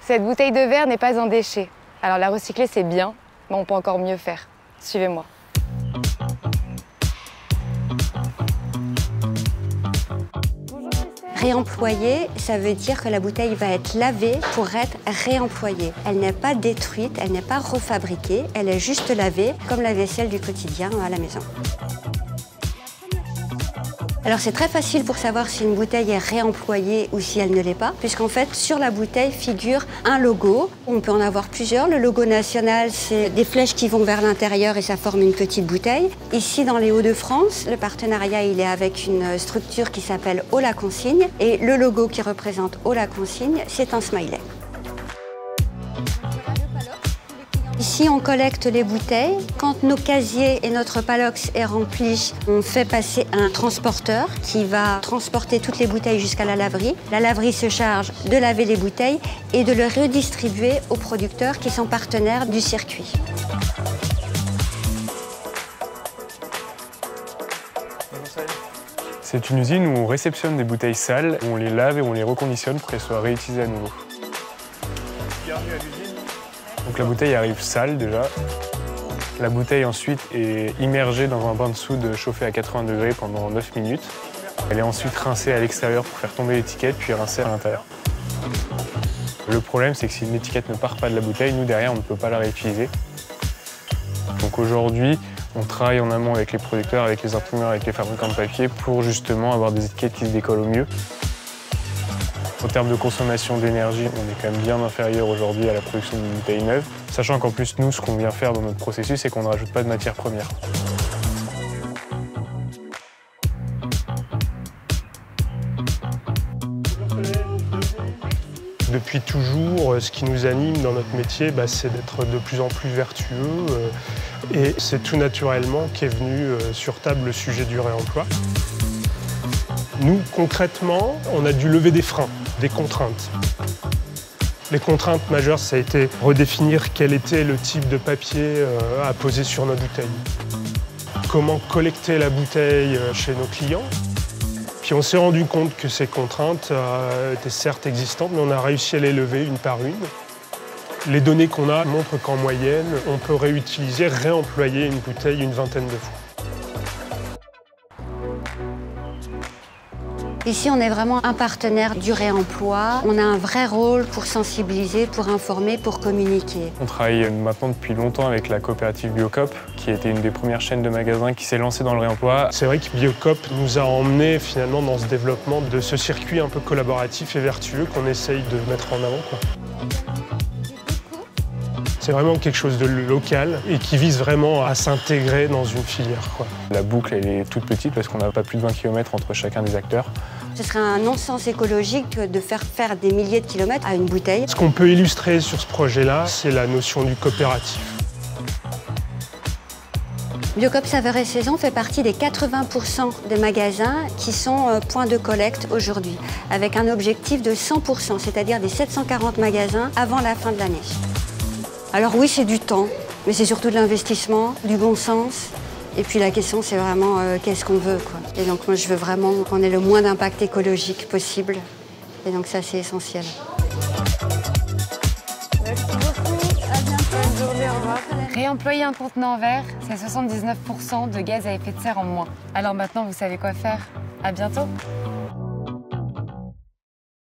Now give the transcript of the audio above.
Cette bouteille de verre n'est pas un déchet. Alors la recycler, c'est bien, mais on peut encore mieux faire. Suivez-moi. Réemployer, ça veut dire que la bouteille va être lavée pour être réemployée. Elle n'est pas détruite, elle n'est pas refabriquée, elle est juste lavée comme la vaisselle du quotidien à la maison. Alors c'est très facile pour savoir si une bouteille est réemployée ou si elle ne l'est pas, puisqu'en fait sur la bouteille figure un logo. On peut en avoir plusieurs. Le logo national, c'est des flèches qui vont vers l'intérieur et ça forme une petite bouteille. Ici dans les Hauts-de-France, le partenariat il est avec une structure qui s'appelle Haut la Consigne et le logo qui représente Haut la Consigne, c'est un smiley. Ici, on collecte les bouteilles. Quand nos casiers et notre palox est rempli, on fait passer un transporteur qui va transporter toutes les bouteilles jusqu'à la laverie. La laverie se charge de laver les bouteilles et de les redistribuer aux producteurs qui sont partenaires du circuit. C'est une usine où on réceptionne des bouteilles sales, où on les lave et on les reconditionne pour qu'elles soient réutilisées à nouveau. Bienvenue à l'usine. Donc la bouteille arrive sale déjà. La bouteille ensuite est immergée dans un bain de soude chauffé à 80 degrés pendant 9 minutes. Elle est ensuite rincée à l'extérieur pour faire tomber l'étiquette, puis rincée à l'intérieur. Le problème, c'est que si une étiquette ne part pas de la bouteille, nous derrière, on ne peut pas la réutiliser. Donc aujourd'hui, on travaille en amont avec les producteurs, avec les imprimeurs, avec les fabricants de papier pour justement avoir des étiquettes qui se décollent au mieux. En termes de consommation d'énergie, on est quand même bien inférieur aujourd'hui à la production d'une bouteille neuve. Sachant qu'en plus, nous, ce qu'on vient faire dans notre processus, c'est qu'on ne rajoute pas de matières premières. Depuis toujours, ce qui nous anime dans notre métier, c'est d'être de plus en plus vertueux. Et c'est tout naturellement qu'est venu sur table le sujet du réemploi. Nous, concrètement, on a dû lever des freins, des contraintes. Les contraintes majeures, ça a été redéfinir quel était le type de papier à poser sur nos bouteilles. Comment collecter la bouteille chez nos clients. Puis on s'est rendu compte que ces contraintes étaient certes existantes, mais on a réussi à les lever une par une. Les données qu'on a montrent qu'en moyenne, on peut réutiliser, réemployer une bouteille une vingtaine de fois. Ici, on est vraiment un partenaire du réemploi. On a un vrai rôle pour sensibiliser, pour informer, pour communiquer. On travaille maintenant depuis longtemps avec la coopérative Biocop, qui a été une des premières chaînes de magasins qui s'est lancée dans le réemploi. C'est vrai que Biocop nous a emmenés finalement dans ce développement de ce circuit un peu collaboratif et vertueux qu'on essaye de mettre en avant, quoi. C'est vraiment quelque chose de local et qui vise vraiment à s'intégrer dans une filière, quoi. La boucle, elle est toute petite parce qu'on n'a pas plus de 20 km entre chacun des acteurs. Ce serait un non-sens écologique de faire des milliers de kilomètres à une bouteille. Ce qu'on peut illustrer sur ce projet-là, c'est la notion du coopératif. Biocop Saveurs et Saison fait partie des 80% des magasins qui sont points de collecte aujourd'hui, avec un objectif de 100%, c'est-à-dire des 740 magasins avant la fin de l'année. Alors oui, c'est du temps, mais c'est surtout de l'investissement, du bon sens. Et puis la question, c'est vraiment qu'est-ce qu'on veut, quoi. Et donc moi, je veux vraiment qu'on ait le moins d'impact écologique possible. Et donc ça, c'est essentiel. Merci beaucoup. À bientôt. Bonne journée, au revoir. Réemployer un contenant en verre, c'est 79% de gaz à effet de serre en moins. Alors maintenant, vous savez quoi faire. À bientôt.